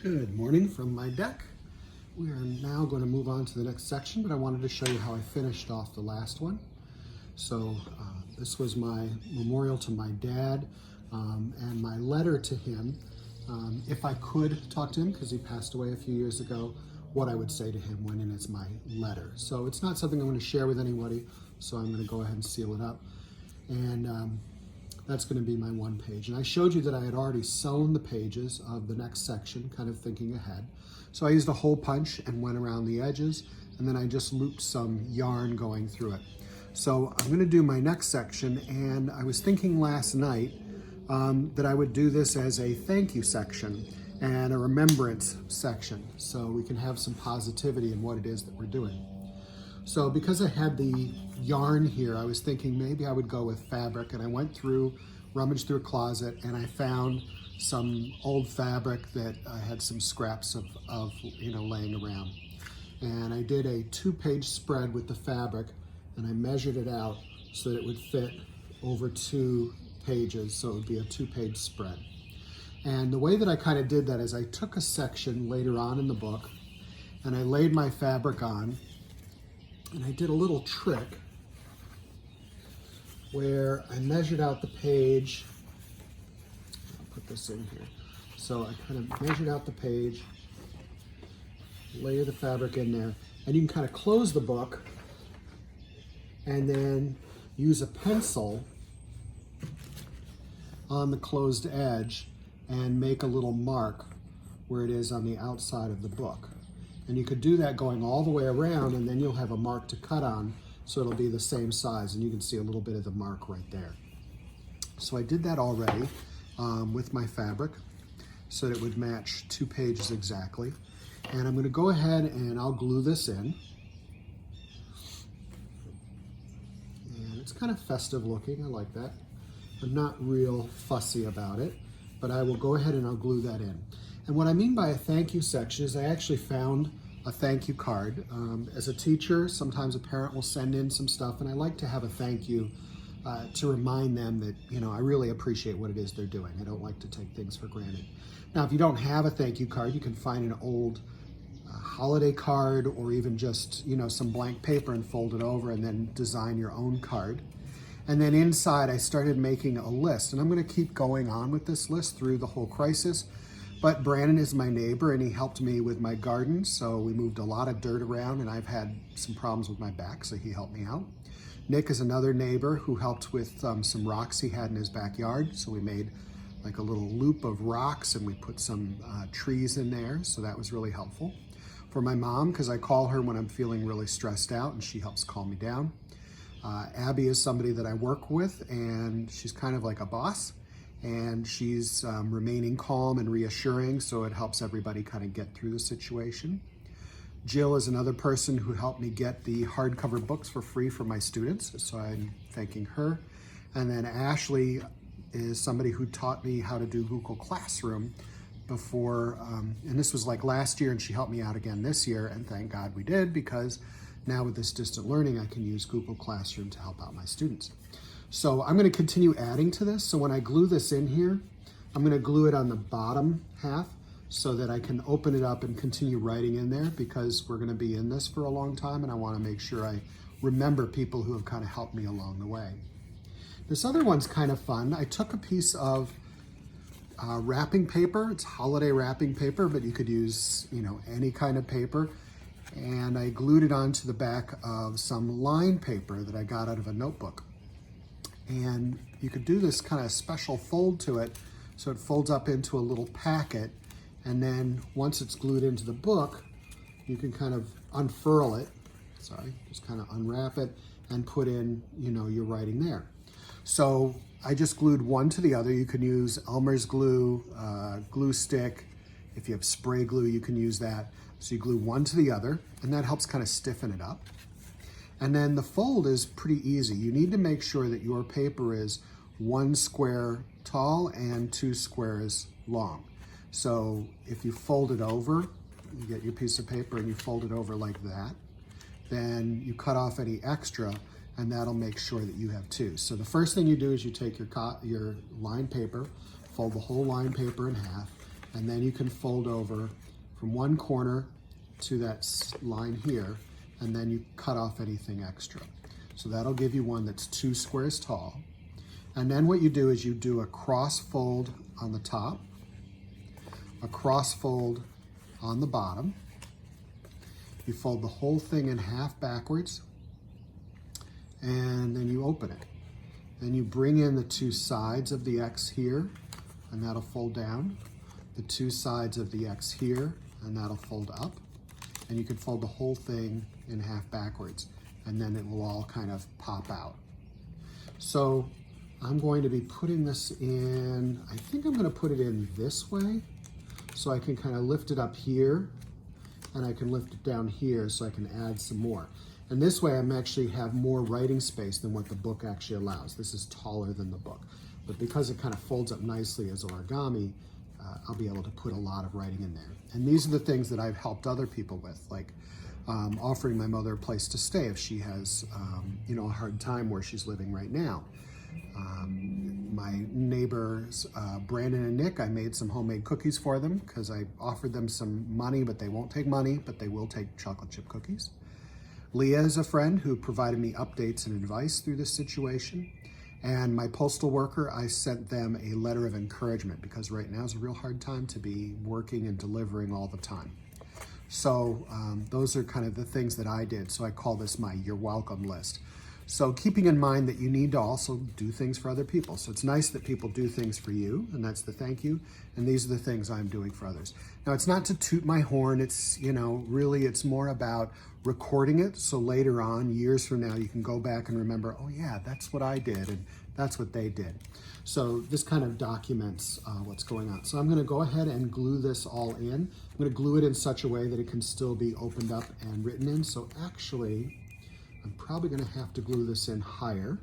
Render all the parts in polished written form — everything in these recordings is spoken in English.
Good morning from my deck. We are now going to move on to the next section, but I wanted to show you how I finished off the last one. So this was my memorial to my dad and my letter to him. If I could talk to him, because he passed away a few years ago, what I would say to him went in as my letter. So it's not something I'm going to share with anybody, so I'm going to go ahead and seal it up. And that's going to be my one page. And I showed you that I had already sewn the pages of the next section, kind of thinking ahead. So I used a hole punch and went around the edges, and then I just looped some yarn going through it. So I'm going to do my next section, and I was thinking last night that I would do this as a thank you section and a remembrance section, so we can have some positivity in what it is that we're doing. So because I had the yarn here, I was thinking maybe I would go with fabric, and I went through, rummaged through a closet, and I found some old fabric that I had some scraps of laying around. And I did a 2-page spread with the fabric, and I measured it out so that it would fit over 2 pages, so it would be a 2-page spread. And the way that I kind of did that is I took a section later on in the book, and I laid my fabric on, and I did a little trick where I measured out the page. I'll put this in here. So I kind of measured out the page, layer the fabric in there, and you can kind of close the book and then use a pencil on the closed edge and make a little mark where it is on the outside of the book. And you could do that going all the way around, and then you'll have a mark to cut on, so it'll be the same size, and you can see a little bit of the mark right there. So I did that already with my fabric so that it would match 2 pages exactly. And I'm going to go ahead and I'll glue this in. And it's kind of festive looking, I like that. I'm not real fussy about it, but I will go ahead and I'll glue that in. And what I mean by a thank you section is I actually found a thank you card. As a teacher, sometimes a parent will send in some stuff, and I like to have a thank you to remind them that, I really appreciate what it is they're doing. I don't like to take things for granted. Now, if you don't have a thank you card, you can find an old holiday card, or even just, some blank paper and fold it over and then design your own card. And then inside, I started making a list, and I'm going to keep going on with this list through the whole crisis. But Brandon is my neighbor, and he helped me with my garden, so we moved a lot of dirt around, and I've had some problems with my back, so he helped me out. Nick is another neighbor who helped with some rocks he had in his backyard, so we made like a little loop of rocks, and we put some trees in there, so that was really helpful. For my mom, because I call her when I'm feeling really stressed out, and she helps calm me down. Abby is somebody that I work with, and she's kind of like a boss. And she's remaining calm and reassuring, so it helps everybody kind of get through the situation. Jill is another person who helped me get the hardcover books for free for my students, so I'm thanking her. And then Ashley is somebody who taught me how to do Google Classroom before, and this was like last year, and she helped me out again this year, and thank God we did, because now with this distant learning, I can use Google Classroom to help out my students. So I'm going to continue adding to this. So when I glue this in here, I'm going to glue it on the bottom half so that I can open it up and continue writing in there, because we're going to be in this for a long time, and I want to make sure I remember people who have kind of helped me along the way. This other one's kind of fun. I took a piece of wrapping paper. It's holiday wrapping paper, but you could use, any kind of paper. And I glued it onto the back of some line paper that I got out of a notebook. And you could do this kind of special fold to it, so it folds up into a little packet, and then once it's glued into the book, you can kind of unfurl it, just kind of unwrap it and put in, your writing there. So I just glued one to the other. You can use Elmer's glue, glue stick. If you have spray glue, you can use that. So you glue one to the other, and that helps kind of stiffen it up. And then the fold is pretty easy. You need to make sure that your paper is 1 square tall and 2 squares long. So if you fold it over, you get your piece of paper and you fold it over like that, then you cut off any extra, and that'll make sure that you have 2. So the first thing you do is you take your line paper, fold the whole line paper in half, And then you can fold over from one corner to that line here, and then you cut off anything extra. So that'll give you one that's 2 squares tall. And then what you do is you do a cross fold on the top, a cross fold on the bottom. You fold the whole thing in half backwards, and then you open it. Then you bring in the 2 sides of the X here, and that'll fold down. The 2 sides of the X here, and that'll fold up. And you can fold the whole thing in half backwards, and then it will all kind of pop out. So I'm going to be putting this in, I think I'm going to put it in this way, so I can kind of lift it up here, and I can lift it down here so I can add some more. And this way I'm actually have more writing space than what the book actually allows. This is taller than the book. But because it kind of folds up nicely as origami, I'll be able to put a lot of writing in there. And these are the things that I've helped other people with, like offering my mother a place to stay if she has you know, a hard time where she's living right now. My neighbors, Brandon and Nick, I made some homemade cookies for them because I offered them some money, but they won't take money, but they will take chocolate chip cookies. Leah is a friend who provided me updates and advice through this situation. And my postal worker, I sent them a letter of encouragement because right now is a real hard time to be working and delivering all the time. So those are kind of the things that I did. So I call this my You're Welcome list. So keeping in mind that you need to also do things for other people. So it's nice that people do things for you, and that's the thank you. And these are the things I'm doing for others. Now, it's not to toot my horn. It's, you know, really it's more about recording it. So later on, years from now, you can go back and remember, oh yeah, that's what I did, and that's what they did. So this kind of documents what's going on. So I'm gonna go ahead and glue this all in. I'm gonna glue it in such a way that it can still be opened up and written in. So actually, I'm probably gonna have to glue this in higher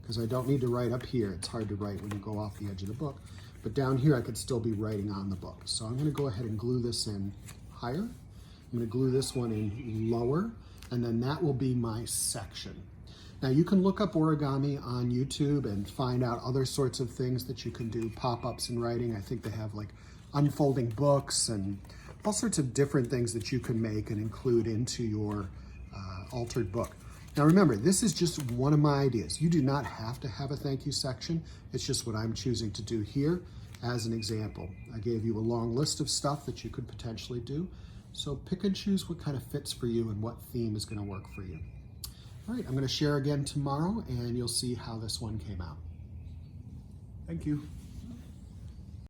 because I don't need to write up here. It's hard to write when you go off the edge of the book. But down here, I could still be writing on the book. So I'm gonna go ahead and glue this in higher. I'm gonna glue this one in lower, and then that will be my section. Now you can look up origami on YouTube and find out other sorts of things that you can do, pop-ups in writing. I think they have like unfolding books and all sorts of different things that you can make and include into your altered book. Now remember, this is just one of my ideas. You do not have to have a thank you section. It's just what I'm choosing to do here as an example. I gave you a long list of stuff that you could potentially do. So pick and choose what kind of fits for you and what theme is going to work for you. All right, I'm going to share again tomorrow and you'll see how this one came out. Thank you.